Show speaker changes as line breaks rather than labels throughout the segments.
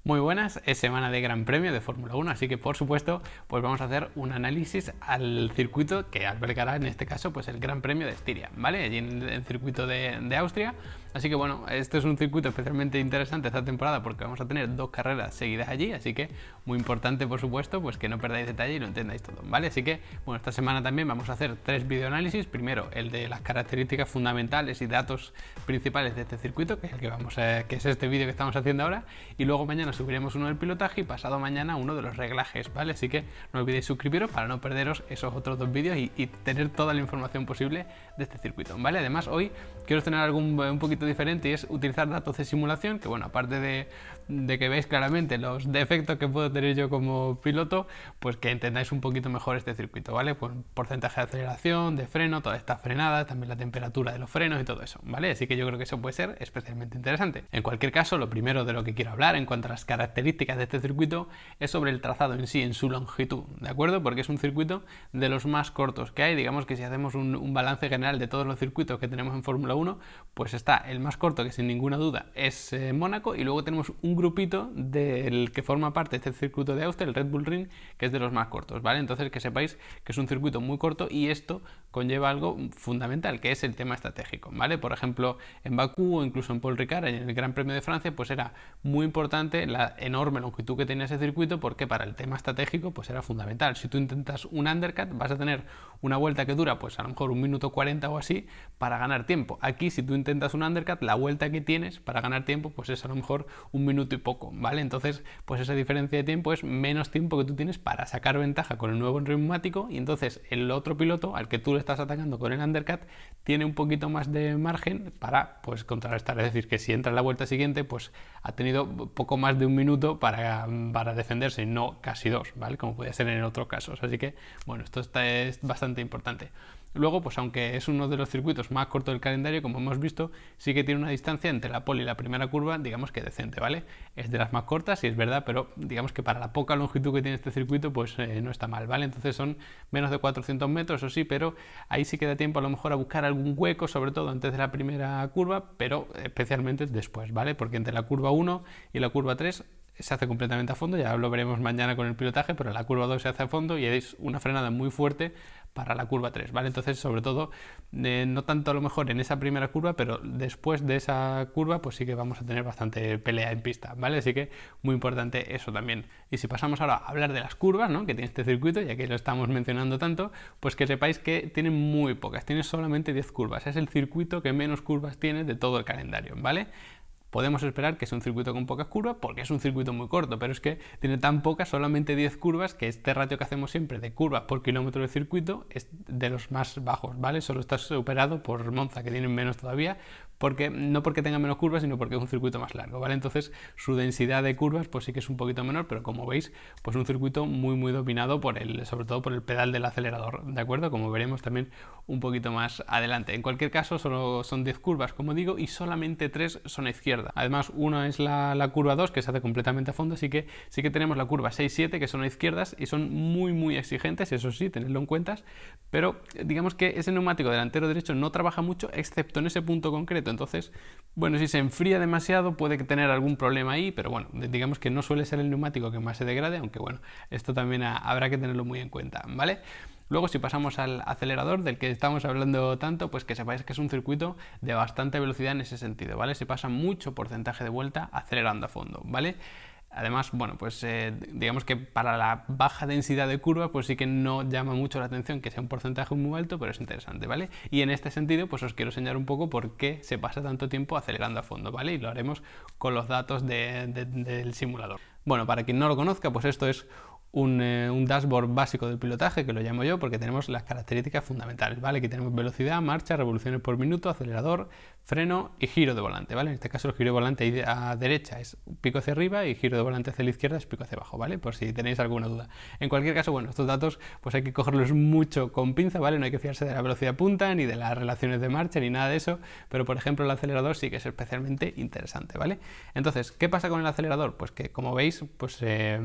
Muy buenas, es semana de Gran Premio de Fórmula 1, así que por supuesto pues vamos a hacer un análisis al circuito que albergará en este caso pues el Gran Premio de Estiria, ¿vale? Allí en el circuito de Austria. Así que bueno, este es un circuito especialmente interesante esta temporada porque vamos a tener dos carreras seguidas allí, así que muy importante por supuesto pues que no perdáis detalle y lo entendáis todo, ¿vale? Así que bueno, esta semana también vamos a hacer tres videoanálisis. Primero el de las características fundamentales y datos principales de este circuito, que es el que que es este vídeo que estamos haciendo ahora, y luego mañana subiremos uno del pilotaje y pasado mañana uno de los reglajes, ¿vale? Así que no olvidéis suscribiros para no perderos esos otros dos vídeos y tener toda la información posible de este circuito, ¿vale? Además hoy quiero tener algo un poquito diferente y es utilizar datos de simulación, que bueno, aparte de que veáis claramente los defectos que puedo tener yo como piloto, pues que entendáis un poquito mejor este circuito, ¿vale? Pues porcentaje de aceleración, de freno, todas estas frenadas, también la temperatura de los frenos y todo eso, ¿vale? Así que yo creo que eso puede ser especialmente interesante. En cualquier caso, lo primero de lo que quiero hablar en cuanto a las características de este circuito es sobre el trazado en sí, en su longitud, ¿de acuerdo? Porque es un circuito de los más cortos que hay. Digamos que si hacemos un balance general de todos los circuitos que tenemos en Fórmula 1, pues está el más corto, que sin ninguna duda es Mónaco, y luego tenemos un grupito del que forma parte de este circuito de Austria, el Red Bull Ring, que es de los más cortos, ¿vale? Entonces que sepáis que es un circuito muy corto y esto conlleva algo fundamental, que es el tema estratégico, ¿vale? Por ejemplo, en Bakú o incluso en Paul Ricard, en el Gran Premio de Francia, pues era muy importante la enorme longitud que tenía ese circuito, porque para el tema estratégico pues era fundamental. Si tú intentas un undercut vas a tener una vuelta que dura pues a lo mejor 1 minuto 40 o así para ganar tiempo. Aquí si tú intentas un undercut, la vuelta que tienes para ganar tiempo pues es a lo mejor 1 minuto y poco, ¿vale? Entonces pues esa diferencia de tiempo es menos tiempo que tú tienes para sacar ventaja con el nuevo neumático, y entonces el otro piloto al que tú le estás atacando con el undercut tiene un poquito más de margen para pues contrarrestar. Es decir, que si entra en la vuelta siguiente pues ha tenido poco más de 1 minuto para defenderse y no casi 2, ¿vale? Como puede ser en otros casos. Así que bueno, esto es bastante importante. Luego, pues aunque es uno de los circuitos más cortos del calendario, como hemos visto, sí que tiene una distancia entre la pole y la primera curva, digamos que decente, ¿vale? Es de las más cortas, sí es verdad, pero digamos que para la poca longitud que tiene este circuito, pues no está mal, ¿vale? Entonces son menos de 400 metros, eso sí, pero ahí sí queda tiempo a lo mejor a buscar algún hueco, sobre todo antes de la primera curva, pero especialmente después, ¿vale? Porque entre la curva 1 y la curva 3 se hace completamente a fondo, ya lo veremos mañana con el pilotaje, pero la curva 2 se hace a fondo y es una frenada muy fuerte para la curva 3, ¿vale? Entonces, sobre todo, no tanto a lo mejor en esa primera curva, pero después de esa curva, pues sí que vamos a tener bastante pelea en pista, ¿vale? Así que muy importante eso también. Y si pasamos ahora a hablar de las curvas, ¿no?, que tiene este circuito, ya que lo estamos mencionando tanto, pues que sepáis que tiene muy pocas, tiene solamente 10 curvas. Es el circuito que menos curvas tiene de todo el calendario, ¿vale? Podemos esperar que es un circuito con pocas curvas porque es un circuito muy corto, pero es que tiene tan pocas, solamente 10 curvas, que este ratio que hacemos siempre de curvas por kilómetro de circuito es de los más bajos, ¿vale? Solo está superado por Monza, que tienen menos todavía, no porque tenga menos curvas, sino porque es un circuito más largo, ¿vale? Entonces su densidad de curvas pues sí que es un poquito menor, pero como veis, pues un circuito muy dominado sobre todo por el pedal del acelerador, ¿de acuerdo? Como veremos también un poquito más adelante. En cualquier caso, solo son 10 curvas, como digo, y solamente 3 son a izquierda. Además, una es la curva 2, que se hace completamente a fondo, así que sí que tenemos la curva 6 y 7, que son a izquierdas y son muy exigentes, eso sí, tenedlo en cuenta, pero digamos que ese neumático delantero derecho no trabaja mucho, excepto en ese punto concreto. Entonces, bueno, si se enfría demasiado puede tener algún problema ahí, pero bueno, digamos que no suele ser el neumático que más se degrade, aunque bueno, esto también habrá que tenerlo muy en cuenta, ¿vale? Luego, si pasamos al acelerador del que estamos hablando tanto, pues que sepáis que es un circuito de bastante velocidad en ese sentido, ¿vale? Se pasa mucho porcentaje de vuelta acelerando a fondo, ¿vale? Además, bueno, pues digamos que para la baja densidad de curva, pues sí que no llama mucho la atención que sea un porcentaje muy alto, pero es interesante, ¿vale? Y en este sentido, pues os quiero enseñar un poco por qué se pasa tanto tiempo acelerando a fondo, ¿vale? Y lo haremos con los datos del simulador. Bueno, para quien no lo conozca, pues esto es un dashboard básico del pilotaje, que lo llamo yo, porque tenemos las características fundamentales, ¿vale? Aquí tenemos velocidad, marcha, revoluciones por minuto, acelerador, freno y giro de volante, ¿vale? En este caso el giro de volante a derecha es pico hacia arriba y giro de volante hacia la izquierda es pico hacia abajo, ¿vale? Por si tenéis alguna duda. En cualquier caso, bueno, estos datos pues hay que cogerlos mucho con pinza, ¿vale? No hay que fiarse de la velocidad punta, ni de las relaciones de marcha, ni nada de eso, pero por ejemplo el acelerador sí que es especialmente interesante, ¿vale? Entonces, ¿qué pasa con el acelerador? Pues que, como veis, pues se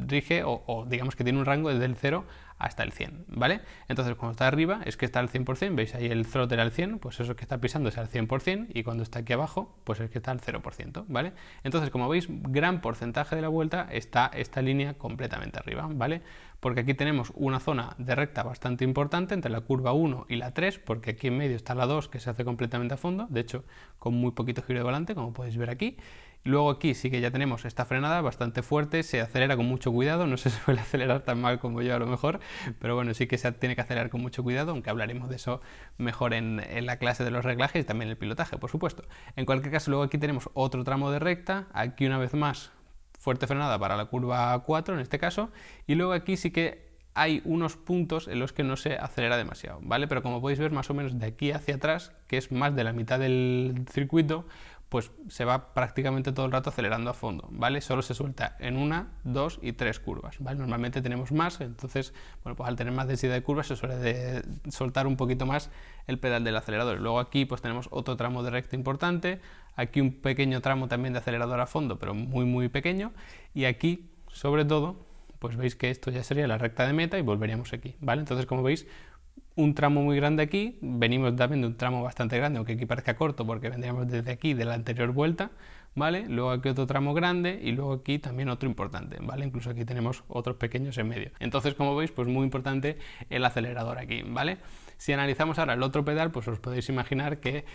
rige o digamos que tiene un rango desde el 0 hasta el 100, ¿vale? Entonces cuando está arriba es que está al 100%, veis ahí el throttle al 100, pues eso que está pisando es al 100%, y cuando está aquí abajo, pues es que está al 0%, ¿vale? Entonces, como veis, gran porcentaje de la vuelta está esta línea completamente arriba, ¿vale? Porque aquí tenemos una zona de recta bastante importante entre la curva 1 y la 3, porque aquí en medio está la 2 que se hace completamente a fondo, de hecho con muy poquito giro de volante, como podéis ver aquí. Luego aquí sí que ya tenemos esta frenada bastante fuerte, se acelera con mucho cuidado, no se suele acelerar tan mal como yo a lo mejor, pero bueno, sí que se tiene que acelerar con mucho cuidado, aunque hablaremos de eso mejor en la clase de los reglajes y también el pilotaje, por supuesto. En cualquier caso, luego aquí tenemos otro tramo de recta, aquí una vez más fuerte frenada para la curva 4 en este caso, y luego aquí sí que hay unos puntos en los que no se acelera demasiado, ¿vale? Pero como podéis ver, más o menos de aquí hacia atrás, que es más de la mitad del circuito, pues se va prácticamente todo el rato acelerando a fondo, ¿vale? Solo se suelta en 1, 2 y 3 curvas, ¿vale? Normalmente tenemos más, entonces, bueno, pues al tener más densidad de curvas se suele soltar un poquito más el pedal del acelerador. Luego aquí pues tenemos otro tramo de recta importante, aquí un pequeño tramo también de acelerador a fondo, pero muy pequeño, y aquí, sobre todo, pues veis que esto ya sería la recta de meta y volveríamos aquí, ¿vale? Entonces, como veis, un tramo muy grande aquí, venimos también de un tramo bastante grande, aunque aquí parezca corto porque vendríamos desde aquí de la anterior vuelta, ¿vale? Luego aquí otro tramo grande y luego aquí también otro importante, ¿vale? Incluso aquí tenemos otros pequeños en medio. Entonces, como veis, pues muy importante el acelerador aquí, ¿vale? Si analizamos ahora el otro pedal, pues os podéis imaginar que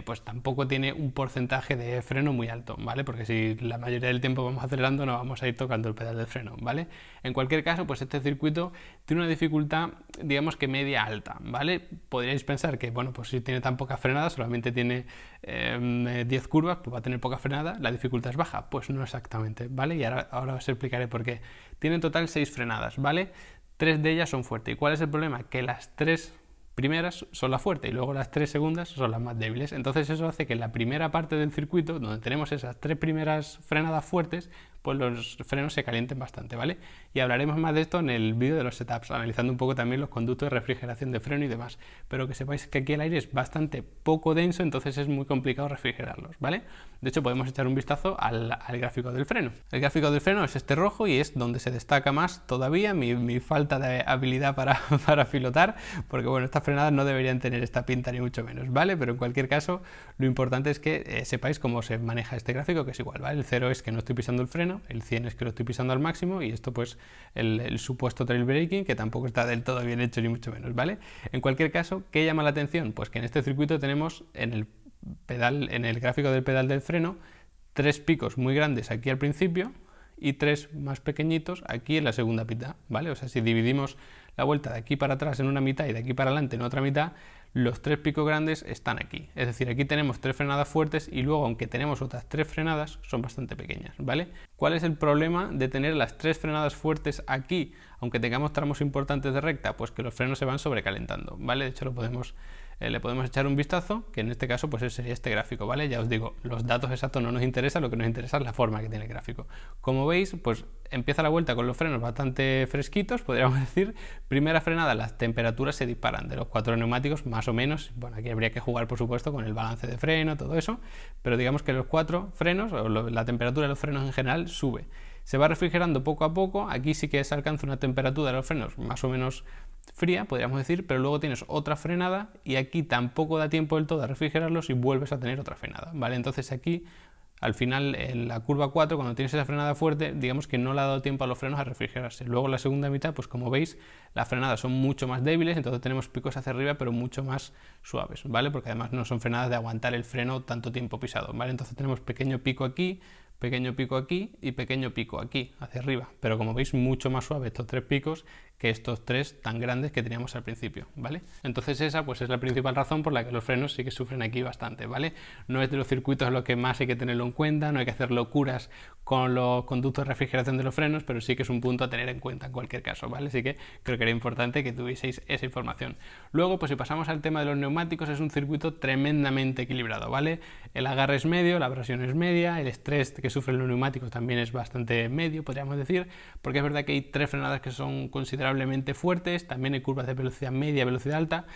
pues tampoco tiene un porcentaje de freno muy alto, ¿vale? Porque si la mayoría del tiempo vamos acelerando, no vamos a ir tocando el pedal del freno, ¿vale? En cualquier caso, pues este circuito tiene una dificultad, digamos que media alta, ¿vale? Podríais pensar que, bueno, pues si tiene tan poca frenada, solamente tiene 10 curvas, pues va a tener poca frenada, la dificultad es baja. Pues no exactamente, ¿vale? Y ahora os explicaré por qué. Tiene en total 6 frenadas, ¿vale? 3 de ellas son fuertes. ¿Y cuál es el problema? Que las 3 primeras son las fuertes y luego las 3 segundas son las más débiles. Entonces eso hace que en la primera parte del circuito, donde tenemos esas 3 primeras frenadas fuertes, pues los frenos se calienten bastante, ¿vale? Y hablaremos más de esto en el vídeo de los setups, analizando un poco también los conductos de refrigeración de freno y demás. Pero que sepáis que aquí el aire es bastante poco denso, entonces es muy complicado refrigerarlos, ¿vale? De hecho, podemos echar un vistazo al gráfico del freno. El gráfico del freno es este rojo y es donde se destaca más todavía mi falta de habilidad para pilotar, porque bueno, estas frenadas no deberían tener esta pinta ni mucho menos, ¿vale? Pero en cualquier caso, lo importante es que sepáis cómo se maneja este gráfico, que es igual, ¿vale? El 0 es que no estoy pisando el freno, el 100 es que lo estoy pisando al máximo, y esto pues el supuesto trail braking, que tampoco está del todo bien hecho ni mucho menos, ¿vale? En cualquier caso, ¿qué llama la atención? Pues que en este circuito tenemos en el gráfico del pedal del freno 3 picos muy grandes aquí al principio y 3 más pequeñitos aquí en la segunda mitad, ¿vale? O sea, si dividimos la vuelta de aquí para atrás en una mitad y de aquí para adelante en otra mitad, los 3 picos grandes están aquí. Es decir, aquí tenemos 3 frenadas fuertes y luego, aunque tenemos otras 3 frenadas, son bastante pequeñas, ¿vale? ¿Cuál es el problema de tener las 3 frenadas fuertes aquí, aunque tengamos tramos importantes de recta? Pues que los frenos se van sobrecalentando, ¿vale? De hecho, le podemos echar un vistazo, que en este caso pues sería este gráfico, ¿vale? Ya os digo, los datos exactos no nos interesan, lo que nos interesa es la forma que tiene el gráfico. Como veis, pues empieza la vuelta con los frenos bastante fresquitos, podríamos decir. Primera frenada, las temperaturas se disparan de los 4 neumáticos, más o menos. Bueno, aquí habría que jugar, por supuesto, con el balance de freno, todo eso, pero digamos que los 4 frenos, o la temperatura de los frenos en general, sube. Se va refrigerando poco a poco, aquí sí que se alcanza una temperatura de los frenos más o menos fría, podríamos decir, pero luego tienes otra frenada y aquí tampoco da tiempo del todo a refrigerarlos y vuelves a tener otra frenada, ¿vale? Entonces aquí, al final, en la curva 4, cuando tienes esa frenada fuerte, digamos que no le ha dado tiempo a los frenos a refrigerarse. Luego en la segunda mitad, pues como veis, las frenadas son mucho más débiles, entonces tenemos picos hacia arriba, pero mucho más suaves, ¿vale? Porque además no son frenadas de aguantar el freno tanto tiempo pisado, ¿vale? Entonces tenemos pequeño pico aquí y pequeño pico aquí, hacia arriba, pero como veis mucho más suave estos 3 picos que estos 3 tan grandes que teníamos al principio, ¿vale? Entonces esa pues es la principal razón por la que los frenos sí que sufren aquí bastante, ¿vale? No es de los circuitos en los que más hay que tenerlo en cuenta, no hay que hacer locuras con los conductos de refrigeración de los frenos, pero sí que es un punto a tener en cuenta en cualquier caso, ¿vale? Así que creo que era importante que tuvieseis esa información. Luego, pues si pasamos al tema de los neumáticos, es un circuito tremendamente equilibrado, ¿vale? El agarre es medio, la abrasión es media, el estrés que sufren los neumáticos también es bastante medio, podríamos decir, porque es verdad que hay 3 frenadas que son considerablemente fuertes, también hay curvas de velocidad media, velocidad alta,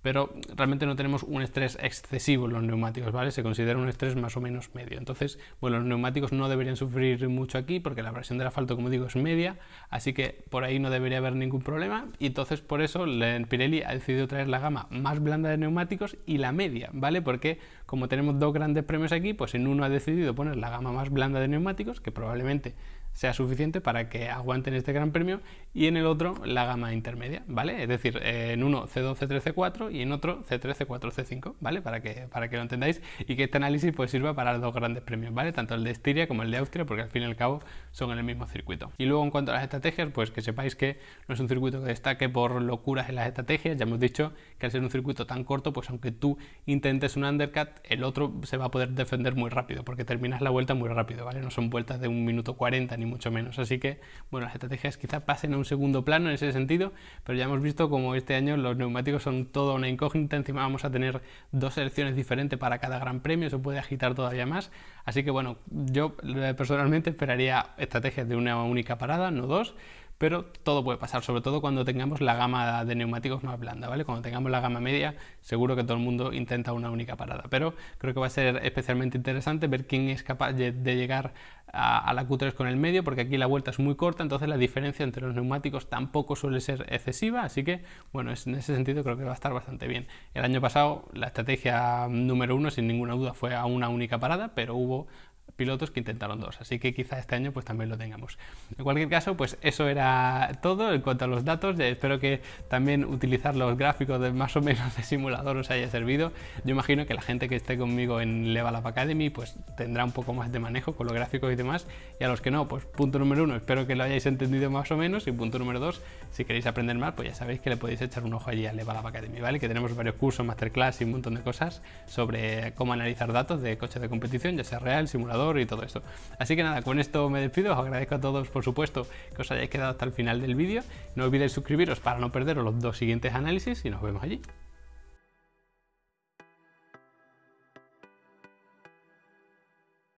pero realmente no tenemos un estrés excesivo en los neumáticos, ¿vale? Se considera un estrés más o menos medio. Entonces, bueno, los neumáticos no deberían sufrir mucho aquí porque la presión del asfalto, como digo, es media, así que por ahí no debería haber ningún problema, y entonces por eso Pirelli ha decidido traer la gama más blanda de neumáticos y la media, ¿vale? Porque como tenemos dos grandes premios aquí, pues en uno ha decidido poner la gama más blanda de neumáticos, que probablemente sea suficiente para que aguanten este gran premio, y en el otro la gama intermedia, ¿vale? Es decir, en uno C2, C3, C4 y en otro C3, C4, C5, ¿vale? Para que lo entendáis y que este análisis pues sirva para los dos grandes premios, ¿vale? Tanto el de Estiria como el de Austria, porque al fin y al cabo son en el mismo circuito. Y luego en cuanto a las estrategias, pues que sepáis que no es un circuito que destaque por locuras en las estrategias. Ya hemos dicho que al ser un circuito tan corto, pues aunque tú intentes un undercut, el otro se va a poder defender muy rápido, porque terminas la vuelta muy rápido, ¿vale? No son vueltas de 1 minuto 40 ni mucho menos, así que bueno, las estrategias quizás pasen a un segundo plano en ese sentido, pero ya hemos visto como este año los neumáticos son toda una incógnita. Encima vamos a tener dos selecciones diferentes para cada gran premio, se puede agitar todavía más, así que bueno, yo personalmente esperaría estrategias de una única parada, no dos, pero todo puede pasar, sobre todo cuando tengamos la gama de neumáticos más blanda, ¿vale? Cuando tengamos la gama media, seguro que todo el mundo intenta una única parada, pero creo que va a ser especialmente interesante ver quién es capaz de llegar a la Q3 con el medio, porque aquí la vuelta es muy corta, entonces la diferencia entre los neumáticos tampoco suele ser excesiva, así que bueno, en ese sentido creo que va a estar bastante bien. El año pasado la estrategia número 1 sin ninguna duda fue a una única parada, pero hubo pilotos que intentaron dos, así que quizá este año pues también lo tengamos. En cualquier caso, pues eso era todo en cuanto a los datos. Espero que también utilizar los gráficos de más o menos de simulador os haya servido. Yo imagino que la gente que esté conmigo en Level Up Academy pues tendrá un poco más de manejo con los gráficos y demás, y a los que no, pues punto número 1, espero que lo hayáis entendido más o menos, y punto número 2, si queréis aprender más, pues ya sabéis que le podéis echar un ojo allí a Level Up Academy, ¿vale? Que tenemos varios cursos, masterclass y un montón de cosas sobre cómo analizar datos de coches de competición, ya sea real, simulador y todo esto. Así que nada, con esto me despido. Os agradezco a todos, por supuesto, que os hayáis quedado hasta el final del vídeo. No olvidéis suscribiros para no perderos los dos siguientes análisis y nos vemos allí.